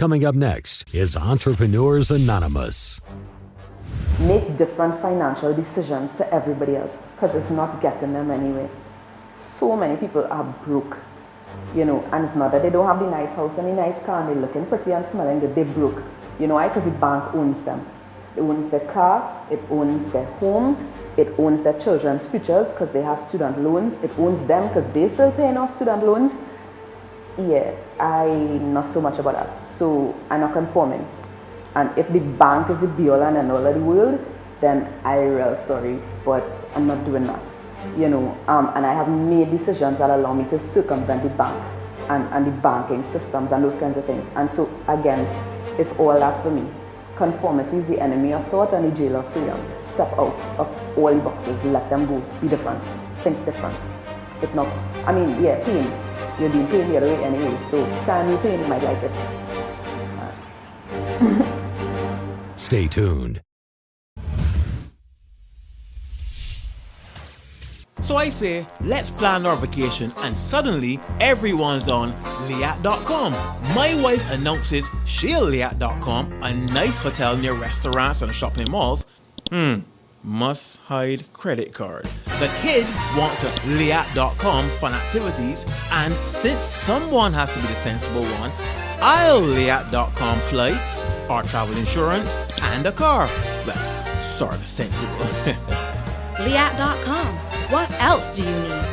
Coming up next is Entrepreneurs Anonymous. Make different financial decisions to everybody else because it's not getting them anyway. So many people are broke, and it's not that they don't have the nice house and the nice car and they're looking pretty and smelling good, they're broke. You know why? Because the bank owns them. It owns their car, it owns their home, it owns their children's futures because they have student loans, it owns them because they're still paying off student loans. Yeah, I'm not so much about that. So I'm not conforming. And if the bank is the be-all and end-all of the world, then I'm real sorry, but I'm not doing that. And I have made decisions that allow me to circumvent the bank and the banking systems and those kinds of things. And so again, it's all that for me. Conformity is the enemy of thought and the jail of freedom. Step out of all the boxes, let them go, be different, think different. If not, pain. You're being paid the other way anyway, so time you pain, you might like it. Stay tuned. So I say, let's plan our vacation, and suddenly everyone's on Liat.com. My wife announces she'll Liat.com, a nice hotel near restaurants and shopping malls. Must hide credit card. The kids want to Liat.com fun activities, and since someone has to be the sensible one, I'll Liat.com flights, our travel insurance, and a car. Well, sort of sensible. Liat.com. What else do you need?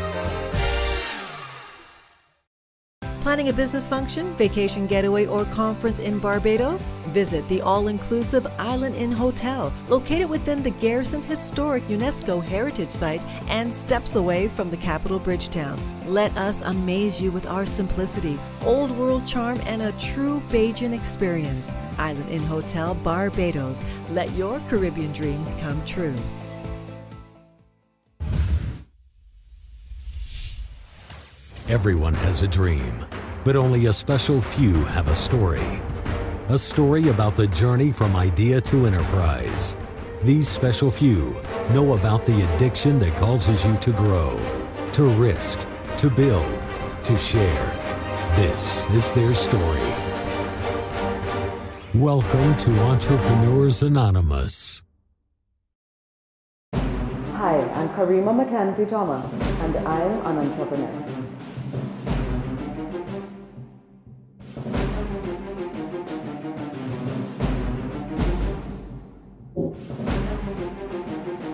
Planning a business function, vacation getaway, or conference in Barbados? Visit the all-inclusive Island Inn Hotel, located within the Garrison Historic UNESCO Heritage Site and steps away from the capital Bridgetown. Let us amaze you with our simplicity, old world charm, and a true Bajan experience. Island Inn Hotel, Barbados. Let your Caribbean dreams come true. Everyone has a dream, but only a special few have a story. A story about the journey from idea to enterprise. These special few know about the addiction that causes you to grow, to risk, to build, to share. This is their story. Welcome to Entrepreneurs Anonymous. Hi, I'm Karima McKenzie-Thomas, and I'm an entrepreneur.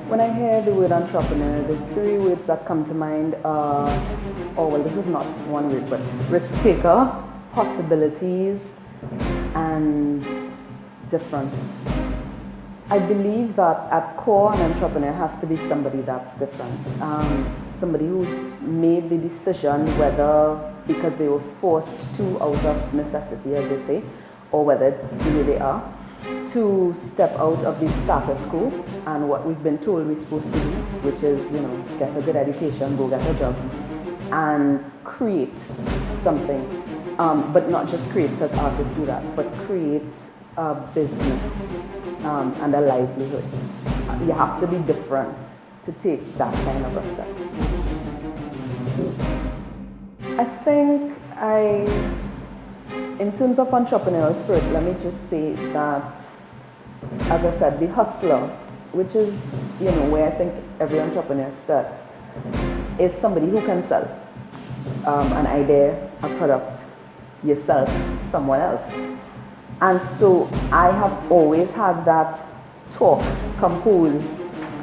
When I hear the word entrepreneur, the three words that come to mind are, this is not one word, but risk taker, possibilities, and different. I believe that at core, an entrepreneur has to be somebody that's different. Somebody who's made the decision, whether because they were forced to out of necessity, as they say, or whether it's the way they are, to step out of the status quo and what we've been told we're supposed to do, which is, get a good education, go get a job, and create something. But not just create because artists do that, but create a business and a livelihood. You have to be different to take that kind of a step. I think in terms of entrepreneurial spirit, let me just say that, as I said, the hustler, which is, where I think every entrepreneur starts, is somebody who can sell an idea, a product, yourself, someone else. And so I have always had that talk, compose,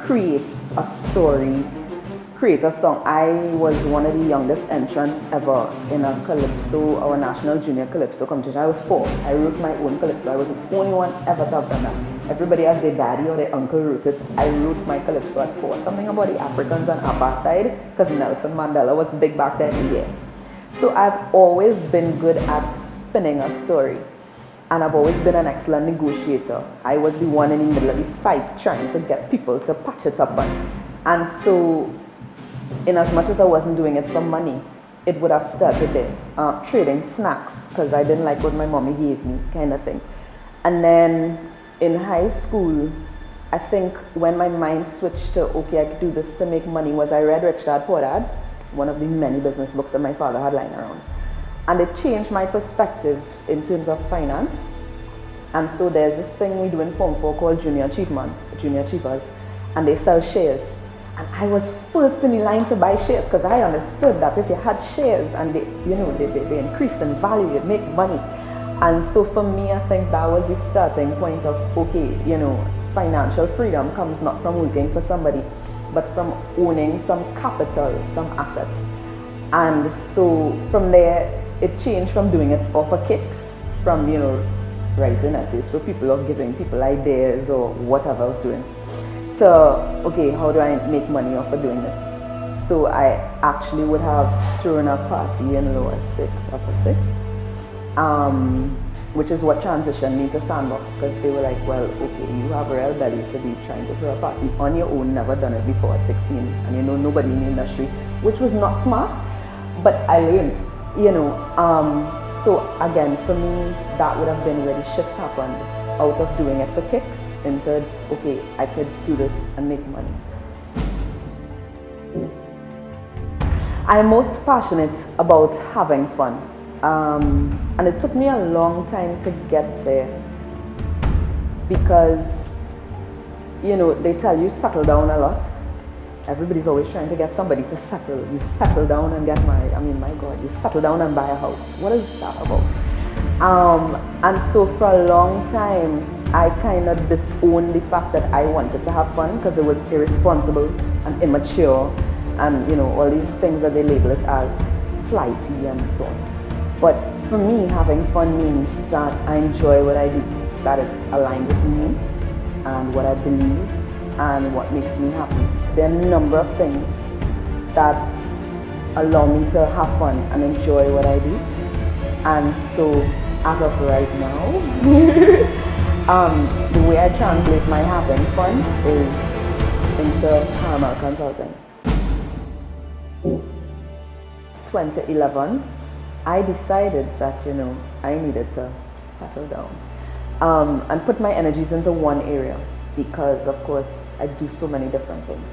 create a story, create a song. I was one of the youngest entrants ever in a calypso, our national junior calypso competition. I was 4. I wrote my own calypso. I was the only one ever to have done that. Everybody has their daddy or their uncle wrote it. I wrote my calypso at 4. Something about the Africans and apartheid, because Nelson Mandela was big back then. Yeah. So I've always been good at spinning a story. And I've always been an excellent negotiator. I was the one in the middle of the fight trying to get people to patch it up. And so, in as much as I wasn't doing it for money, it would have started there. Trading snacks, because I didn't like what my mommy gave me, kind of thing. And then in high school, I think when my mind switched to, okay, I could do this to make money, was I read Rich Dad Poor Dad, one of the many business books that my father had lying around. and it changed my perspective in terms of finance. And so there's this thing we do in Form 4 called Junior Achievers, and they sell shares. And I was first in the line to buy shares because I understood that if you had shares and they increased in value, you'd make money. And so for me, I think that was the starting point of, okay, financial freedom comes not from working for somebody, but from owning some capital, some assets. And so from there, it changed from doing it off for kicks, from, writing essays for people or giving people ideas or whatever I was doing, to, okay, how do I make money off of doing this? So I actually would have thrown a party in lower upper six, which is what transitioned me to Sandbox, because they were like, well, okay, you have a real belly to be trying to throw a party on your own, never done it before at 16, and nobody in the industry, which was not smart, but I learned, so again, for me, that would have been where the shift happened, out of doing it for kicks into, okay, I could do this and make money. I'm most passionate about having fun. And it took me a long time to get there because, they tell you settle down a lot. Everybody's always trying to get somebody to settle. You settle down and get married. I mean, my God, you settle down and buy a house. What is that about? And so for a long time, I kind of disowned the fact that I wanted to have fun because it was irresponsible and immature and, all these things that they label it as flighty and so on. But for me, having fun means that I enjoy what I do, that it's aligned with me and what I believe and what makes me happy. There are a number of things that allow me to have fun and enjoy what I do. And so, as of right now, the way I translate my having fun is into Karima Consulting. 2011, I decided that, I needed to settle down and put my energies into one area because, of course, I do so many different things.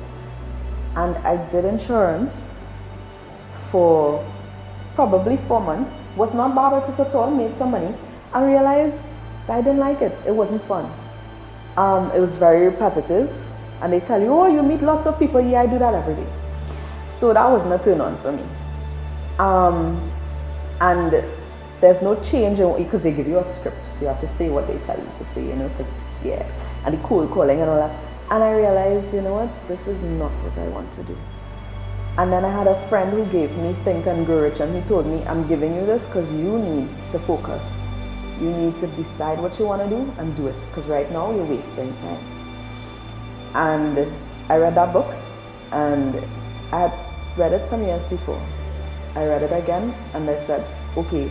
And I did insurance for probably 4 months, was not bad at it at all, made some money, and realized I didn't like it. It wasn't fun. It was very repetitive, and they tell you, oh, you meet lots of people. Yeah, I do that every day. So that wasn't a turn on for me. And there's no change because they give you a script, so you have to say what they tell you to say, because, yeah, and the cold calling and all that. And I realized, this is not what I want to do. And then I had a friend who gave me Think and Grow Rich, and he told me, I'm giving you this because you need to focus. You need to decide what you want to do and do it, because right now you're wasting time. And I read that book, and I had read it some years before. I read it again, and I said, okay,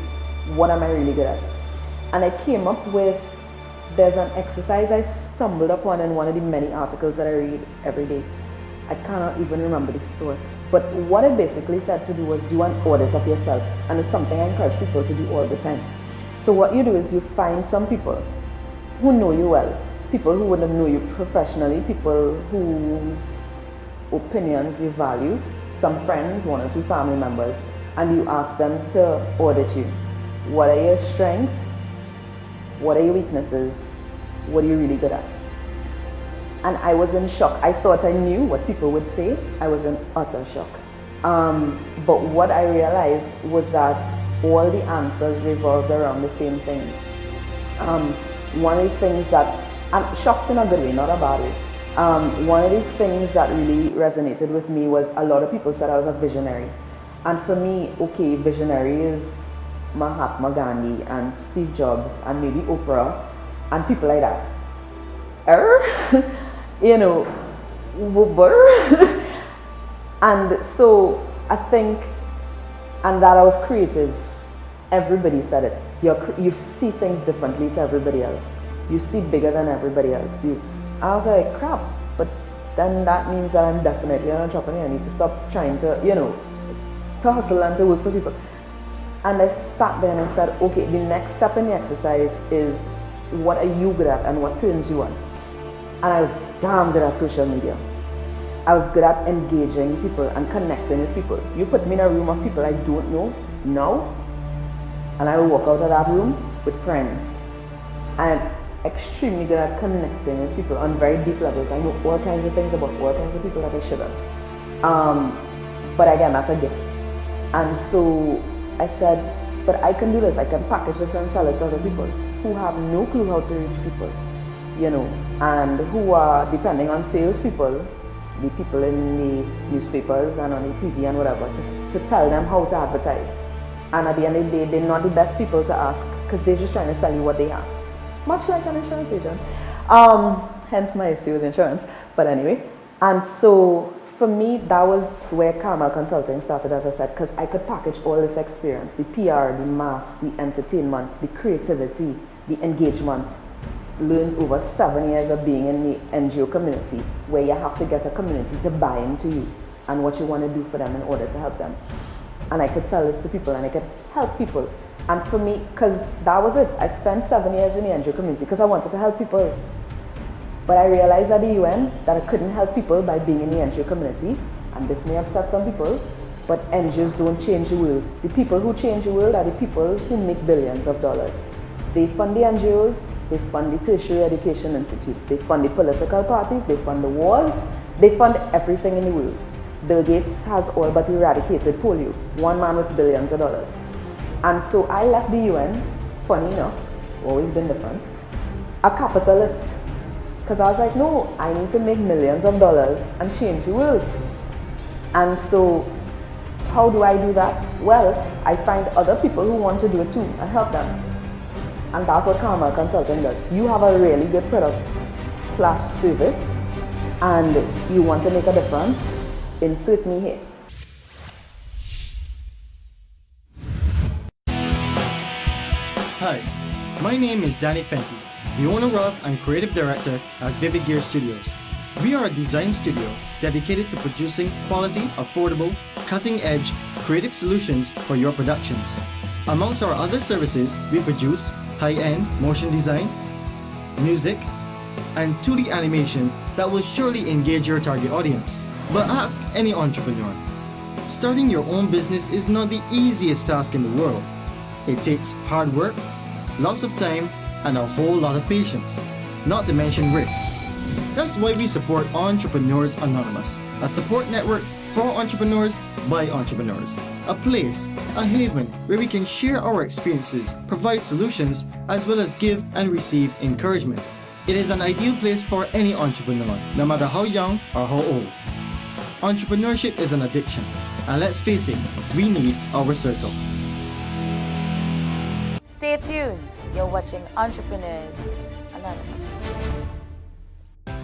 what am I really good at? And I came up with, there's an exercise I stumbled upon in one of the many articles that I read every day. I cannot even remember the source. But what it basically said to do was do an audit of yourself. And it's something I encourage people to do all the time. So what you do is you find some people who know you well, people who wouldn't know you professionally, people whose opinions you value, some friends, 1 or 2 family members, and you ask them to audit you. What are your strengths? What are your weaknesses? What are you really good at? And I was in shock. I thought I knew what people would say. I was in utter shock. But what I realized was that all the answers revolved around the same things. One of the things that, I'm shocked in a good way, not a bad way. One of the things that really resonated with me was a lot of people said I was a visionary. And for me, okay, visionary is Mahatma Gandhi and Steve Jobs and maybe Oprah and people like that. And so I think, and that I was creative. Everybody said it. You see things differently to everybody else. You see bigger than everybody else. I was like, crap, but then that means that I'm definitely an entrepreneur. I need to stop trying to, to hustle and to work for people. And I sat there and I said, okay, the next step in the exercise is what are you good at and what turns you on? And I was damn good at social media. I was good at engaging people and connecting with people. You put me in a room of people I don't know now, And I would walk out of that room with friends. I'm extremely good at connecting with people on very deep levels. I know all kinds of things about all kinds of people that I shouldn't. But again, that's a gift. And so I said, but I can do this. I can package this and sell it to other people who have no clue how to reach people, you know, and who are depending on salespeople, the people in the newspapers and on the TV and whatever, to tell them how to advertise. And at the end of the day, they're not the best people to ask because they're just trying to sell you what they have. Much like an insurance agent. Hence my issue with insurance. But anyway, and so for me, that was where Karima Consulting started, as I said, because I could package all this experience, the PR, the mass, the entertainment, the creativity, the engagement, learned over 7 years of being in the NGO community, where you have to get a community to buy into you and what you want to do for them in order to help them. And I could sell this to people and I could help people. And for me, because that was it, I spent 7 years in the NGO community because I wanted to help people. But I realized at the UN that I couldn't help people by being in the NGO community, and this may upset some people, but NGOs don't change the world. The people who change the world are the people who make billions of dollars. They fund the NGOs, they fund the tertiary education institutes, they fund the political parties, they fund the wars, they fund everything in the world. Bill Gates has all but eradicated polio, one man with billions of dollars. And so I left the UN, funny enough, always been different, a capitalist. Because I was like, no, I need to make millions of dollars and change the world. And so how do I do that? Well, I find other people who want to do it too and help them. And that's what Karima Consulting does. You have a really good product/service and you want to make a difference, insert me here. Hi, my name is Danny Fenty, the owner of and creative director at Vivid Gear Studios. We are a design studio dedicated to producing quality, affordable, cutting-edge, creative solutions for your productions. Amongst our other services, we produce high-end motion design, music, and 2D animation that will surely engage your target audience. But ask any entrepreneur. Starting your own business is not the easiest task in the world. It takes hard work, lots of time, and a whole lot of patience, not to mention risks. That's why we support Entrepreneurs Anonymous, a support network for entrepreneurs by entrepreneurs, a place, a haven where we can share our experiences, provide solutions, as well as give and receive encouragement. It is an ideal place for any entrepreneur, no matter how young or how old. Entrepreneurship is an addiction, and let's face it, we need our circle. Stay tuned. You're watching Entrepreneurs Anonymous.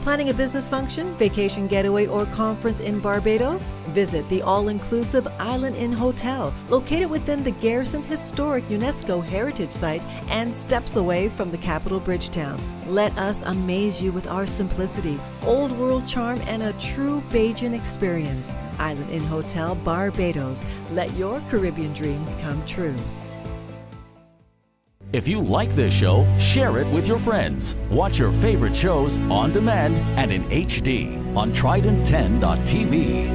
Planning a business function, vacation getaway, or conference in Barbados? Visit the all-inclusive Island Inn Hotel, located within the Garrison Historic UNESCO Heritage Site and steps away from the capital Bridgetown. Let us amaze you with our simplicity, old world charm, and a true Bajan experience. Island Inn Hotel, Barbados. Let your Caribbean dreams come true. If you like this show, share it with your friends. Watch your favorite shows on demand and in HD on Trident10.tv.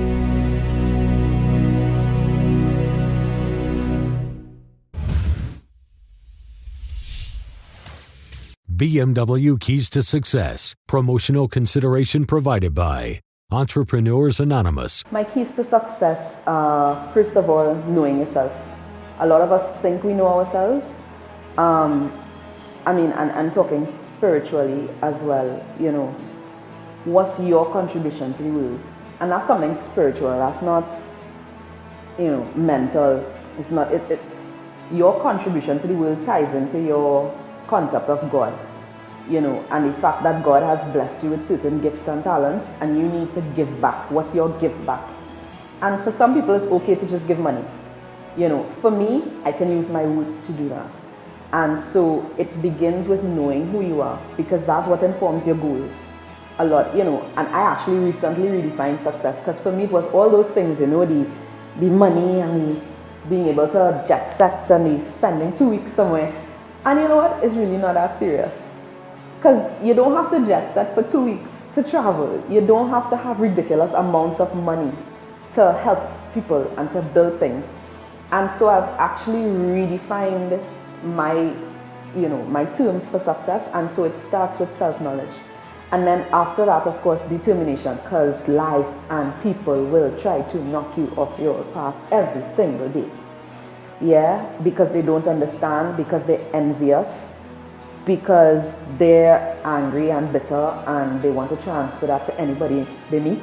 BMW Keys to Success. Promotional consideration provided by Entrepreneurs Anonymous. My keys to success are, first of all, knowing yourself. A lot of us think we know ourselves. And talking spiritually as well, you know, what's your contribution to the world? And that's something spiritual, that's not, you know, mental. It's not, your contribution to the world ties into your concept of God, you know, and the fact that God has blessed you with certain gifts and talents and you need to give back. What's your gift back? And for some people, it's okay to just give money. You know, for me, I can use my work to do that. And so it begins with knowing who you are, because that's what informs your goals a lot, you know. And I actually recently redefined success, because for me it was all those things, you know, the money and the being able to jet set and the spending 2 weeks somewhere. And you know what, it's really not that serious, because you don't have to jet set for 2 weeks to travel. You don't have to have ridiculous amounts of money to help people and to build things. And so I've actually redefined my, my terms for success. And so it starts with self-knowledge. And then after that, of course, determination, because life and people will try to knock you off your path every single day. Yeah, because they don't understand, because they're envious, because they're angry and bitter and they want to transfer that to anybody they meet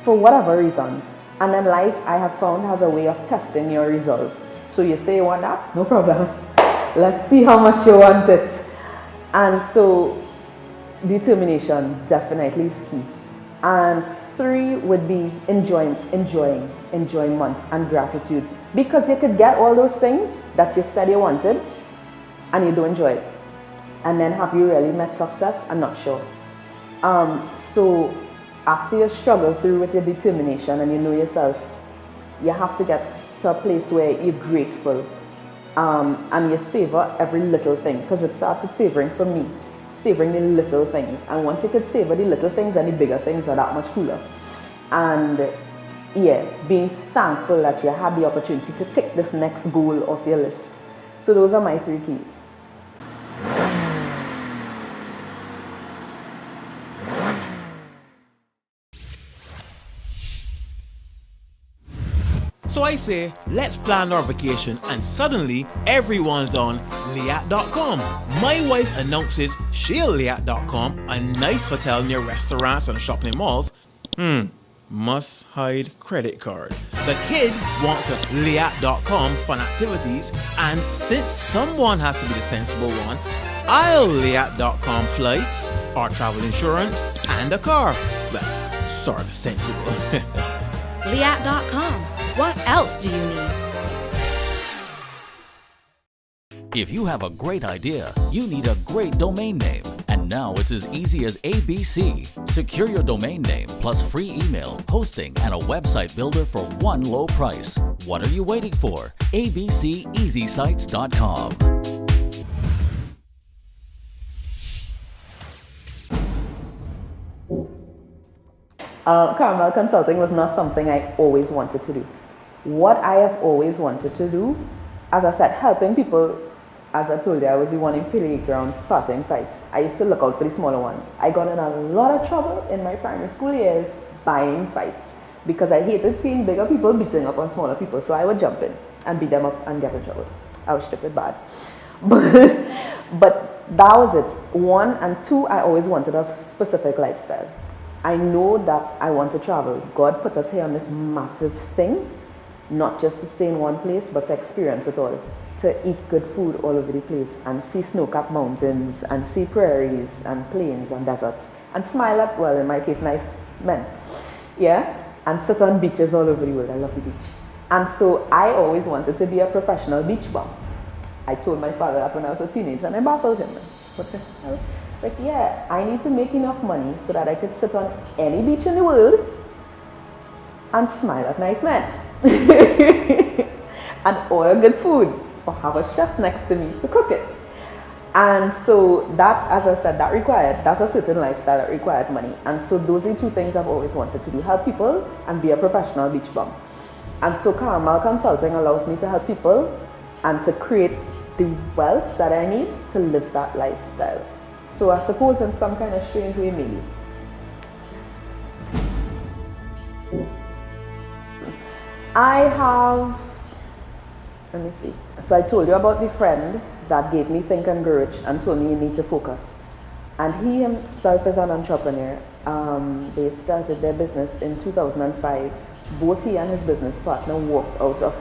for whatever reasons. And then life, I have found, has a way of testing your resolve. So you say you want that? No problem. Let's see how much you want it. And so determination definitely is key. And 3 would be enjoyment and gratitude. Because you could get all those things that you said you wanted and you don't enjoy it. And then have you really met success? I'm not sure. So after you struggle through with your determination and you know yourself, you have to get to a place where you're grateful and you savor every little thing. Because it starts with savoring for me. Savoring the little things. And once you could savor the little things, then the bigger things are that much cooler. And yeah, being thankful that you had the opportunity to tick this next goal off your list. So those are my 3 keys. So I say, let's plan our vacation, and suddenly everyone's on Liat.com. My wife announces she'll Liat.com, a nice hotel near restaurants and shopping malls. Must hide credit card. The kids want to Liat.com fun activities, and since someone has to be the sensible one, I'll Liat.com flights, or travel insurance, and a car. Well, sort of sensible. Liat.com. What else do you need? If you have a great idea, you need a great domain name. And now it's as easy as ABC. Secure your domain name plus free email, hosting, and a website builder for one low price. What are you waiting for? abceeasysites.com. Karima Consulting was not something I always wanted to do. What I have always wanted to do, as I said, helping people, as I told you, I was the one in playground starting fights. I used to look out for the smaller ones. I got in a lot of trouble in my primary school years buying fights because I hated seeing bigger people beating up on smaller people. So I would jump in and beat them up and get in trouble. I was stupid bad. But that was it. 1 and 2, I always wanted a specific lifestyle. I know that I want to travel. God put us here on this massive thing, not just to stay in one place, but to experience it all. To eat good food all over the place and see snow-capped mountains and see prairies and plains and deserts and smile at, well, in my case, nice men. Yeah? And sit on beaches all over the world. I love the beach. And so I always wanted to be a professional beach bum. I told my father that when I was a teenager and I baffled him. But yeah, I need to make enough money so that I could sit on any beach in the world and smile at nice men. And order good food, or have a chef next to me to cook it. And so that, as I said, that's a certain lifestyle that required money. And so those are 2 things I've always wanted to do: help people and be a professional beach bum. And so Karima Consulting allows me to help people and to create the wealth that I need to live that lifestyle. So I suppose in some kind of strange way, maybe. I have, let me see. So I told you about the friend that gave me Think and Grow Rich and told me you need to focus. And he himself is an entrepreneur. They started their business in 2005. Both he and his business partner walked out of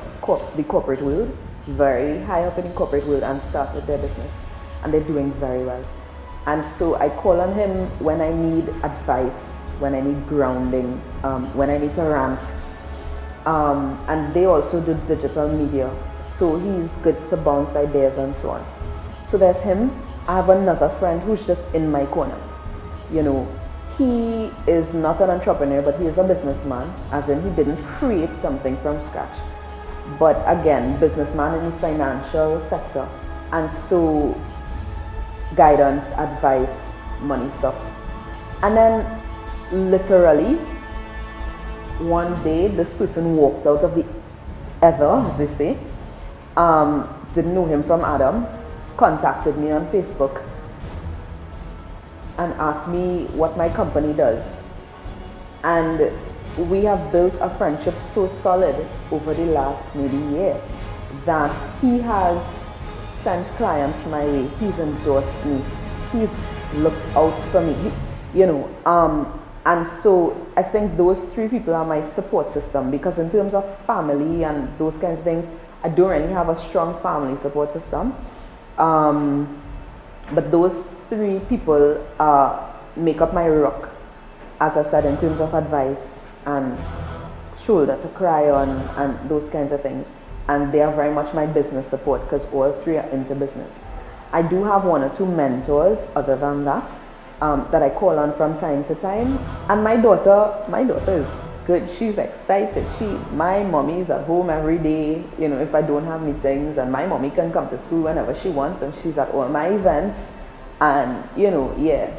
the corporate world, very high up in the corporate world, and started their business. And they're doing very well. And so I call on him when I need advice, when I need grounding, when I need to rant. And they also do digital media. So he's good to bounce ideas and so on. So there's him. I have another friend who's just in my corner. You know, he is not an entrepreneur, but he is a businessman, as in he didn't create something from scratch. But again, businessman in the financial sector. And so guidance, advice, money stuff. And then literally one day this person walked out of the ether, as they say, didn't know him from Adam, contacted me on Facebook and asked me what my company does. And we have built a friendship so solid over the last maybe year that he has sent clients my way. He's endorsed me. He's looked out for me. And so I think those three people are my support system, because in terms of family and those kinds of things, I don't really have a strong family support system. But those three people make up my rock, as I said, in terms of advice and shoulder to cry on and those kinds of things. And they are very much my business support, because all three are into business. I do have one or two mentors other than that, that I call on from time to time. And my daughter is good. She's excited. My mommy is at home every day, if I don't have meetings, and my mommy can come to school whenever she wants, and she's at all my events. And,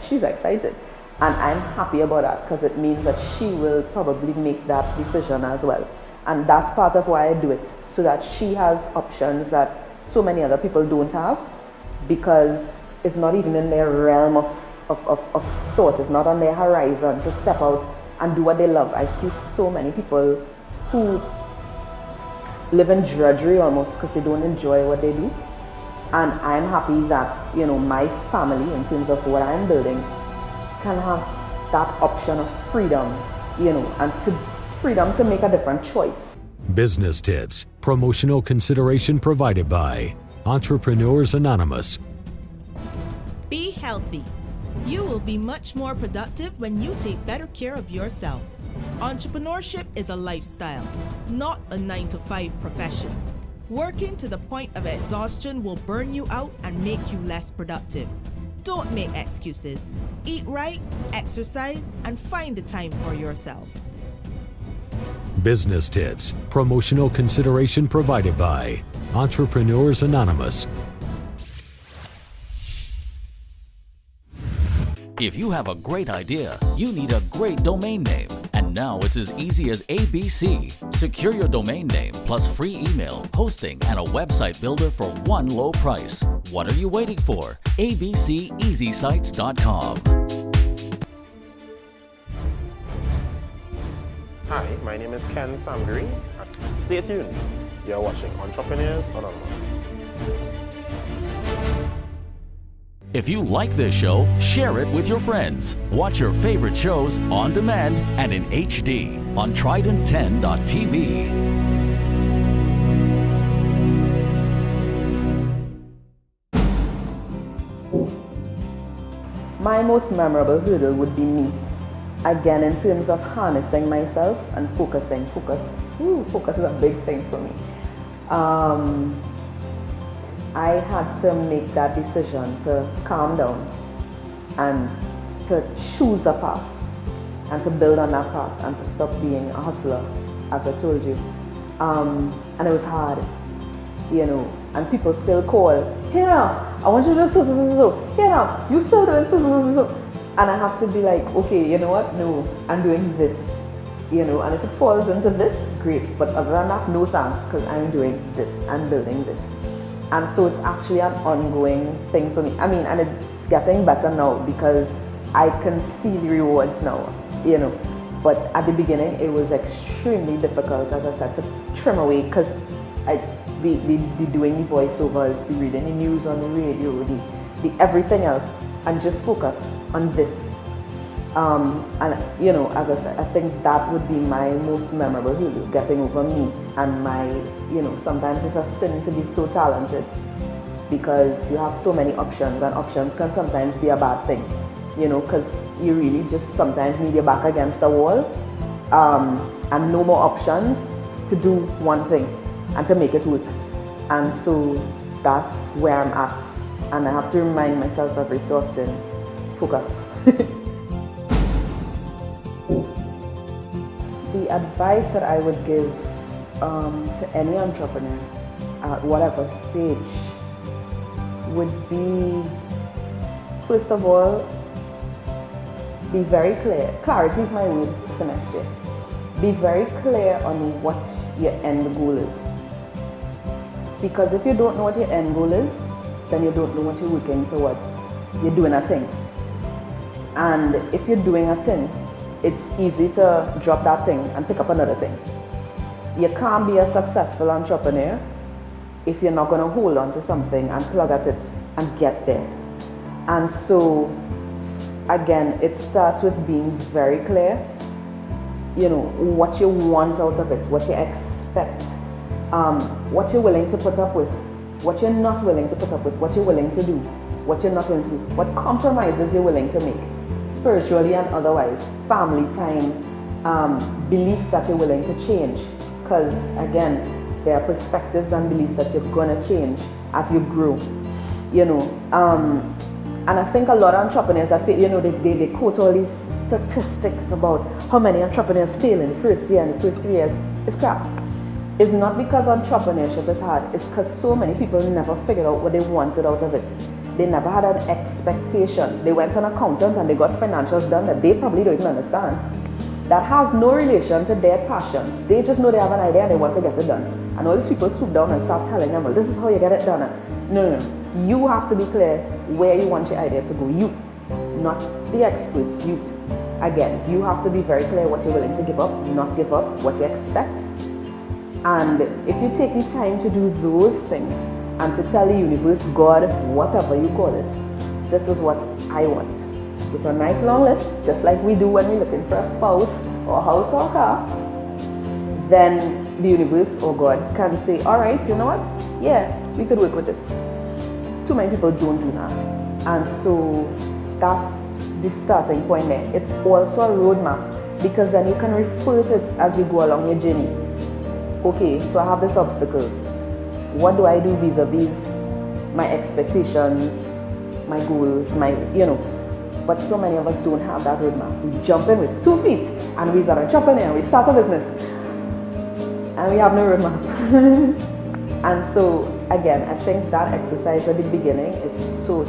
she's excited. And I'm happy about that, because it means that she will probably make that decision as well. And that's part of why I do it, so that she has options that so many other people don't have, because it's not even in their realm of thought. It's not on their horizon to step out and do what they love. I see so many people who live in drudgery almost because they don't enjoy what they do. And I'm happy that, my family, in terms of what I'm building, can have that option of freedom, and freedom to make a different choice. Business tips, promotional consideration provided by Entrepreneurs Anonymous. Be healthy. You will be much more productive when you take better care of yourself. Entrepreneurship is a lifestyle, not a 9-to-5 profession. Working to the point of exhaustion will burn you out and make you less productive. Don't make excuses. Eat right, exercise, and find the time for yourself. Business tips, promotional consideration provided by Entrepreneurs Anonymous. If you have a great idea, you need a great domain name. And now it's as easy as ABC. Secure your domain name plus free email, hosting, and a website builder for one low price. What are you waiting for? abceasysites.com. Hi, my name is Ken Samgari. Stay tuned. You're watching Entrepreneurs Anonymous. If you like this show, share it with your friends. Watch your favorite shows on demand and in HD on Trident10.tv. My most memorable hurdle would be me. Again, in terms of harnessing myself and focusing. Focus is a big thing for me. I had to make that decision to calm down and to choose a path and to build on that path and to stop being a hustler, as I told you. And it was hard, and people still call, here now, I want you to do so, here now, you still doing so. And I have to be like, okay, you know what, no, I'm doing this, and if it falls into this, great, but other than that, no thanks, because I'm doing this, I'm building this. And so it's actually an ongoing thing for me. And it's getting better now because I can see the rewards now, But at the beginning, it was extremely difficult, as I said, to trim away, because I'd be doing the voiceovers, be reading the news on the radio, the everything else, and just focus on this. As I said, I think that would be my most memorable hurdle, getting over me and my, sometimes it's a sin to be so talented, because you have so many options, and options can sometimes be a bad thing, because you really just sometimes need your back against the wall, and no more options to do one thing and to make it work. And so that's where I'm at, and I have to remind myself every so often, focus. The advice that I would give to any entrepreneur at whatever stage would be, first of all, be very clear. Clarity is my word for next year. Be very clear on what your end goal is. Because if you don't know what your end goal is, then you don't know what you're working towards. You're doing a thing. And if you're doing a thing, it's easy to drop that thing and pick up another thing. You can't be a successful entrepreneur if you're not going to hold on to something and plug at it and get there. And so, again, it starts with being very clear, what you want out of it, what you expect, what you're willing to put up with, what you're not willing to put up with, what you're willing to do, what you're not willing to do, what compromises you're willing to make, spiritually and otherwise, family time, beliefs that you're willing to change. Because again, there are perspectives and beliefs that you're going to change as you grow, and I think a lot of entrepreneurs, they quote all these statistics about how many entrepreneurs fail in the first year and the first 3 years. It's crap. It's not because entrepreneurship is hard, it's because so many people never figured out what they wanted out of it. They never had an expectation. They went to an accountant and they got financials done that they probably don't even understand. That has no relation to their passion. They just know they have an idea and they want to get it done. And all these people swoop down and start telling them, well, this is how you get it done. No. You have to be clear where you want your idea to go. You, not the experts. You. Again, you have to be very clear what you're willing to give up, not give up, what you expect. And if you take the time to do those things and to tell the universe, God, whatever you call it, this is what I want. With a nice long list, just like we do when we're looking for a spouse or house or car, then the universe or God can say, all right, you know what? Yeah, we could work with this. Too many people don't do that. And so that's the starting point there. It's also a roadmap because then you can refer to it as you go along your journey. Okay, so I have this obstacle. What do I do vis-a-vis my expectations, my goals, but so many of us don't have that roadmap. We jump in with 2 feet and we're an entrepreneur and we start a business. And we have no roadmap. And so, again, I think that exercise at the beginning is so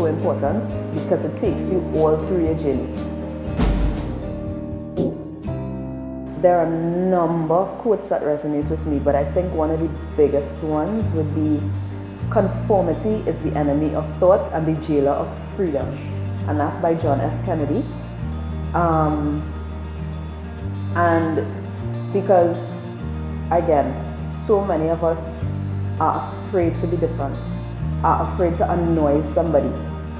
important because it takes you all through your journey. There are a number of quotes that resonate with me, but I think one of the biggest ones would be, conformity is the enemy of thought and the jailer of freedom. And that's by John F. Kennedy. And because, again, so many of us are afraid to be different, are afraid to annoy somebody,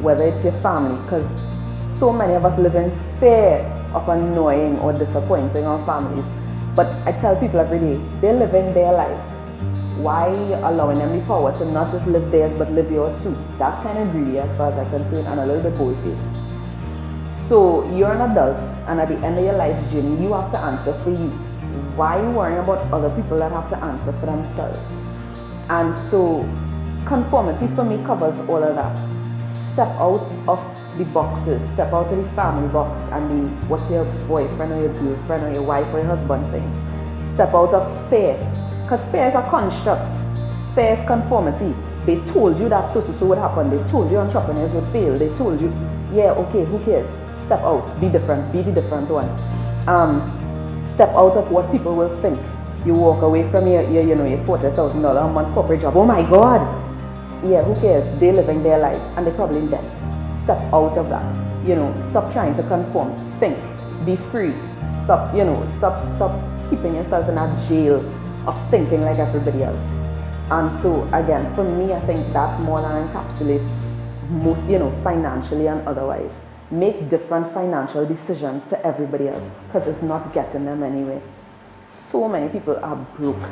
whether it's your family, because so many of us live in fear of annoying or disappointing our families. But I tell people every day, they're living their lives. Why are you allowing them the power to not just live theirs but live yours too? That's kind of greedy as far as I'm concerned and a little bit bold-faced. So you're an adult and at the end of your life's journey, you have to answer for you. Why are you worrying about other people that have to answer for themselves? And so conformity for me covers all of that. Step out of the boxes, step out of the family box and what your boyfriend or your girlfriend or your wife or your husband thinks. Step out of fear. Because fear is a construct. Fear is conformity. They told you that so would happen. They told you entrepreneurs would fail. They told you, yeah, okay, who cares? Step out. Be different. Be the different one. Step out of what people will think. You walk away from your $40,000 a month corporate job. Oh my God. Yeah, who cares? They're living their lives and they're probably in debt. Step out of that. Stop trying to conform. Think. Be free. Stop keeping yourself in that jail of thinking like everybody else. And so again, for me, I think that more than encapsulates most, financially and otherwise. Make different financial decisions to everybody else because it's not getting them anywhere. So many people are broke,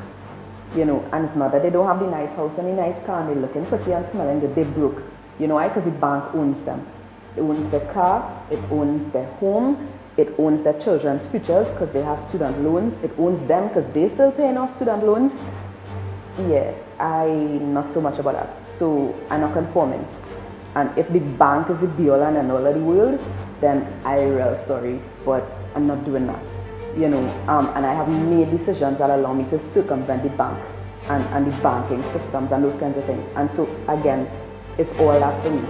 and it's not that they don't have the nice house and the nice car and they're looking pretty and smelling good, they're broke. You know why? Because the bank owns them. It owns their car, it owns their home, it owns their children's futures because they have student loans. It owns them because they're still paying off student loans. Yeah, I'm not so much about that. So I'm not conforming. And if the bank is the be-all and end-all of the world, then I'm real sorry, but I'm not doing that. And I have made decisions that allow me to circumvent the bank and the banking systems and those kinds of things. And so again, it's all that for me.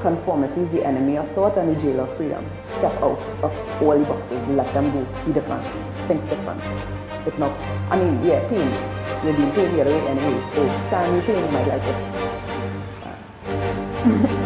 Conformity is the enemy of thought and the jail of freedom. Step out of all the boxes, let them go, be different, think different. If not, pain. you're being paid the other way anyway. So, can you pay, you might like it.